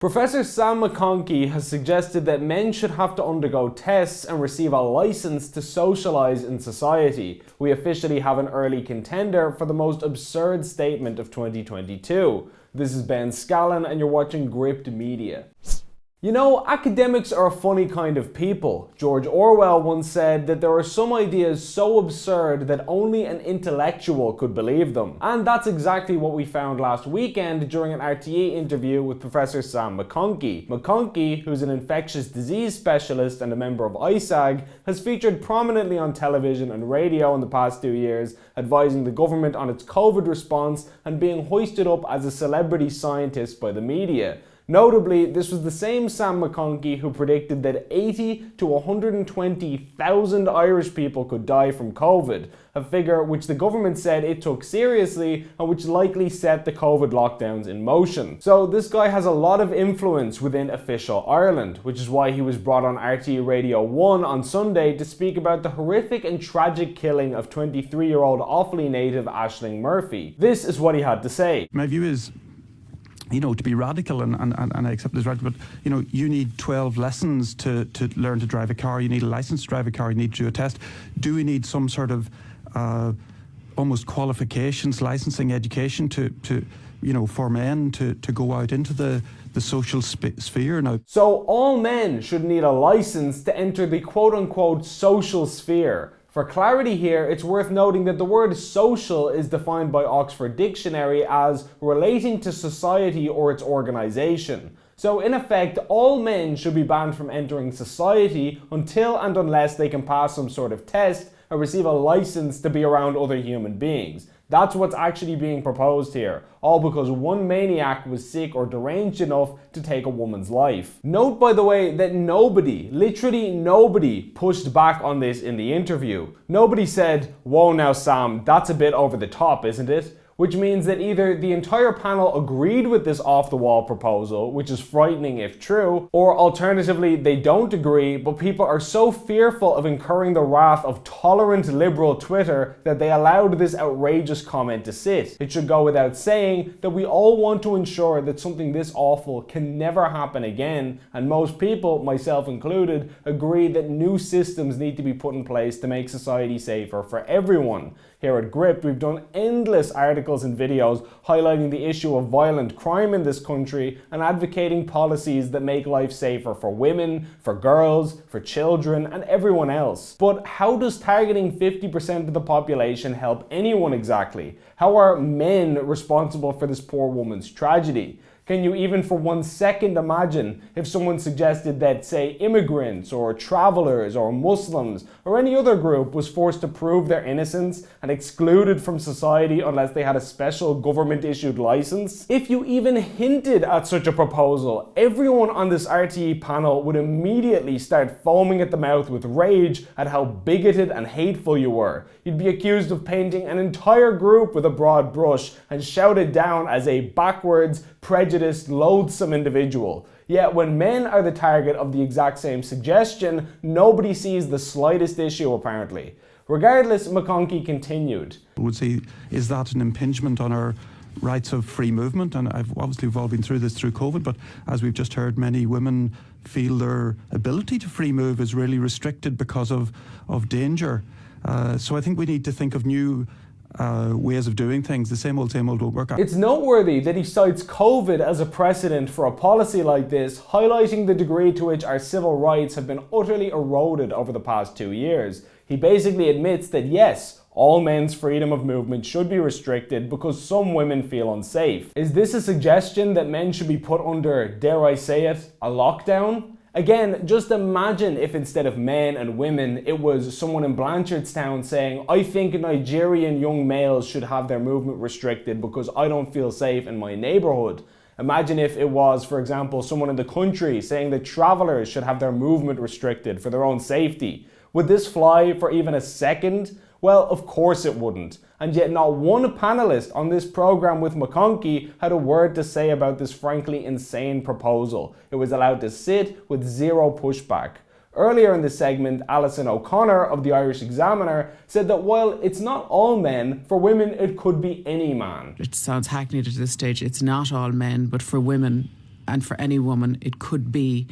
Professor Sam McConkey has suggested that men should have to undergo tests and receive a license to socialise in society. We officially have an early contender for the most absurd statement of 2022. This is Ben Scallon and you're watching Gript Media. You know, academics are a funny kind of people. George Orwell once said that there are some ideas so absurd that only an intellectual could believe them. And that's exactly what we found last weekend during an RTE interview with Professor Sam McConkey. McConkey, who's an infectious disease specialist and a member of ISAG, has featured prominently on television and radio in the past 2 years, advising the government on its COVID response and being hoisted up as a celebrity scientist by the media. Notably, this was the same Sam McConkey who predicted that 80 to 120,000 Irish people could die from COVID, a figure which the government said it took seriously and which likely set the COVID lockdowns in motion. So this guy has a lot of influence within official Ireland, which is why he was brought on RTE Radio 1 on Sunday to speak about the horrific and tragic killing of 23-year-old Offaly native Aisling Murphy. This is what he had to say. My view is, to be radical, and I accept this radical, but, you need 12 lessons to learn to drive a car. You need a license to drive a car. You need to do a test. Do we need some sort of almost qualifications, licensing, education for men to go out into the social sphere now? So all men should need a license to enter the quote-unquote social sphere. For clarity here, it's worth noting that the word social is defined by Oxford Dictionary as relating to society or its organisation. So in effect, all men should be banned from entering society until and unless they can pass some sort of test or receive a license to be around other human beings. That's what's actually being proposed here, all because one maniac was sick or deranged enough to take a woman's life. Note, by the way, that nobody, literally nobody, pushed back on this in the interview. Nobody said, "Whoa now Sam, that's a bit over the top, isn't it?" Which means that either the entire panel agreed with this off-the-wall proposal, which is frightening if true, or alternatively they don't agree, but people are so fearful of incurring the wrath of tolerant liberal Twitter that they allowed this outrageous comment to sit. It should go without saying that we all want to ensure that something this awful can never happen again, and most people, myself included, agree that new systems need to be put in place to make society safer for everyone. Here at Gript, we've done endless articles and videos highlighting the issue of violent crime in this country and advocating policies that make life safer for women, for girls, for children, and everyone else. But how does targeting 50% of the population help anyone exactly? How are men responsible for this poor woman's tragedy? Can you even for 1 second imagine if someone suggested that, say, immigrants or travelers or Muslims or any other group was forced to prove their innocence and excluded from society unless they had a special government-issued license? If you even hinted at such a proposal, everyone on this RTE panel would immediately start foaming at the mouth with rage at how bigoted and hateful you were. You'd be accused of painting an entire group with a broad brush and shouted down as a backwards, prejudiced, loathsome individual. Yet when men are the target of the exact same suggestion, nobody sees the slightest issue apparently. Regardless, McConkey continued. I would say, is that an impingement on our rights of free movement? And we've all been through this through COVID, but as we've just heard, many women feel their ability to free move is really restricted because of danger. So I think we need to think of new ways of doing things. The same old won't work out. It's noteworthy that he cites COVID as a precedent for a policy like this, highlighting the degree to which our civil rights have been utterly eroded over the past 2 years. He basically admits that yes, all men's freedom of movement should be restricted because some women feel unsafe. Is this a suggestion that men should be put under, dare I say it, a lockdown? Again, just imagine if instead of men and women, it was someone in Blanchardstown saying, "I think Nigerian young males should have their movement restricted because I don't feel safe in my neighborhood." Imagine if it was, for example, someone in the country saying that travelers should have their movement restricted for their own safety. Would this fly for even a second? Well, of course it wouldn't. And yet not one panelist on this program with McConkey had a word to say about this frankly insane proposal. It was allowed to sit with zero pushback. Earlier in the segment, Alison O'Connor of the Irish Examiner said that while it's not all men, for women it could be any man. It sounds hackneyed at this stage. It's not all men, but for women, and for any woman, it could be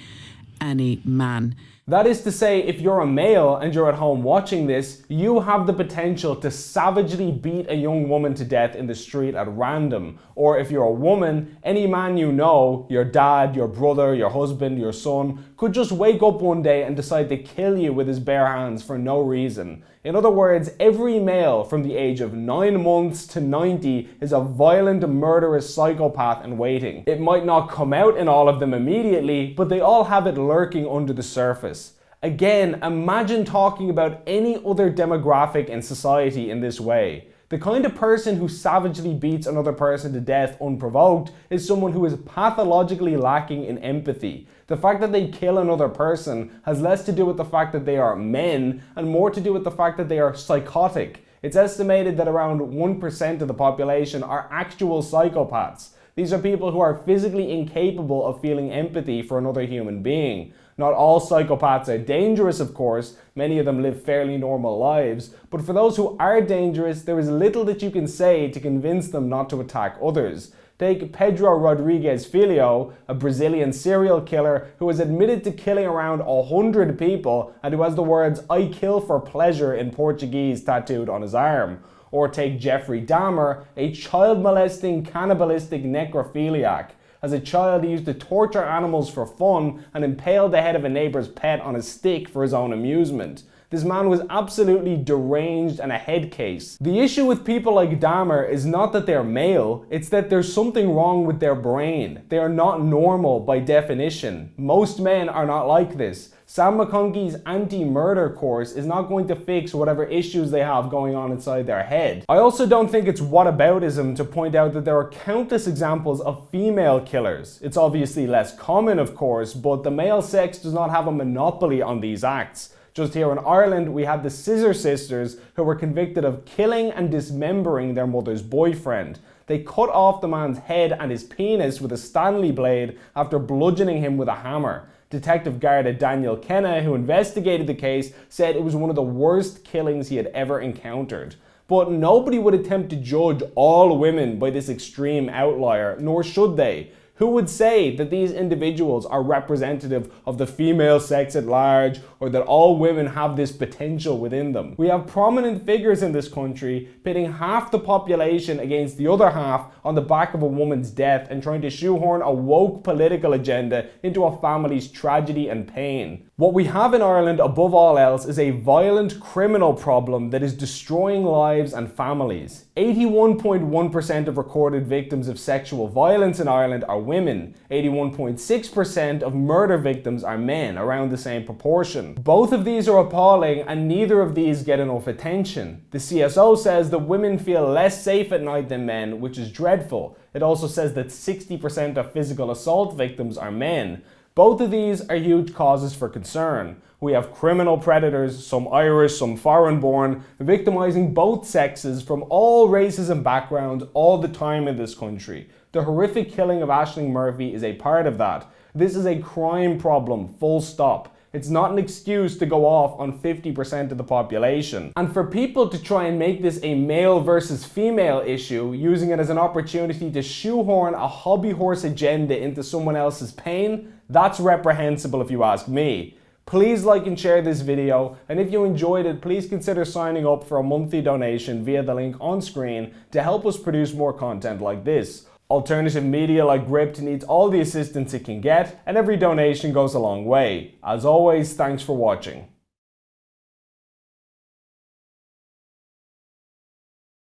any man. That is to say, if you're a male and you're at home watching this, you have the potential to savagely beat a young woman to death in the street at random. Or if you're a woman, any man you know, your dad, your brother, your husband, your son, could just wake up one day and decide to kill you with his bare hands for no reason. In other words, every male from the age of 9 months to 90 is a violent, murderous psychopath in waiting. It might not come out in all of them immediately, but they all have it lurking under the surface. Again, imagine talking about any other demographic in society in this way. The kind of person who savagely beats another person to death unprovoked is someone who is pathologically lacking in empathy. The fact that they kill another person has less to do with the fact that they are men and more to do with the fact that they are psychotic. It's estimated that around 1% of the population are actual psychopaths. These are people who are physically incapable of feeling empathy for another human being. Not all psychopaths are dangerous, of course. Many of them live fairly normal lives. But for those who are dangerous, there is little that you can say to convince them not to attack others. Take Pedro Rodrigues Filho, a Brazilian serial killer who has admitted to killing around 100 people and who has the words "I kill for pleasure" in Portuguese tattooed on his arm. Or take Jeffrey Dahmer, a child-molesting, cannibalistic necrophiliac. As a child, he used to torture animals for fun and impale the head of a neighbor's pet on a stick for his own amusement. This man was absolutely deranged and a head case. The issue with people like Dahmer is not that they're male, it's that there's something wrong with their brain. They are not normal by definition. Most men are not like this. Sam McConkey's anti-murder course is not going to fix whatever issues they have going on inside their head. I also don't think it's whataboutism to point out that there are countless examples of female killers. It's obviously less common, of course, but the male sex does not have a monopoly on these acts. Just here in Ireland, we had the Scissor Sisters who were convicted of killing and dismembering their mother's boyfriend. They cut off the man's head and his penis with a Stanley blade after bludgeoning him with a hammer. Detective Garda Daniel Kenna, who investigated the case, said it was one of the worst killings he had ever encountered. But nobody would attempt to judge all women by this extreme outlier, nor should they. Who would say that these individuals are representative of the female sex at large, or that all women have this potential within them? We have prominent figures in this country pitting half the population against the other half on the back of a woman's death and trying to shoehorn a woke political agenda into a family's tragedy and pain. What we have in Ireland above all else is a violent criminal problem that is destroying lives and families. 81.1% of recorded victims of sexual violence in Ireland are women. 81.6% of murder victims are men, around the same proportion. Both of these are appalling and neither of these get enough attention. The CSO says that women feel less safe at night than men, which is dreadful. It also says that 60% of physical assault victims are men. Both of these are huge causes for concern. We have criminal predators, some Irish, some foreign-born, victimizing both sexes from all races and backgrounds all the time in this country. The horrific killing of Aisling Murphy is a part of that. This is a crime problem, full stop. It's not an excuse to go off on 50% of the population. And for people to try and make this a male versus female issue, using it as an opportunity to shoehorn a hobby horse agenda into someone else's pain, that's reprehensible if you ask me. Please like and share this video, and if you enjoyed it, please consider signing up for a monthly donation via the link on screen to help us produce more content like this. Alternative media like Gript needs all the assistance it can get, and every donation goes a long way. As always, thanks for watching.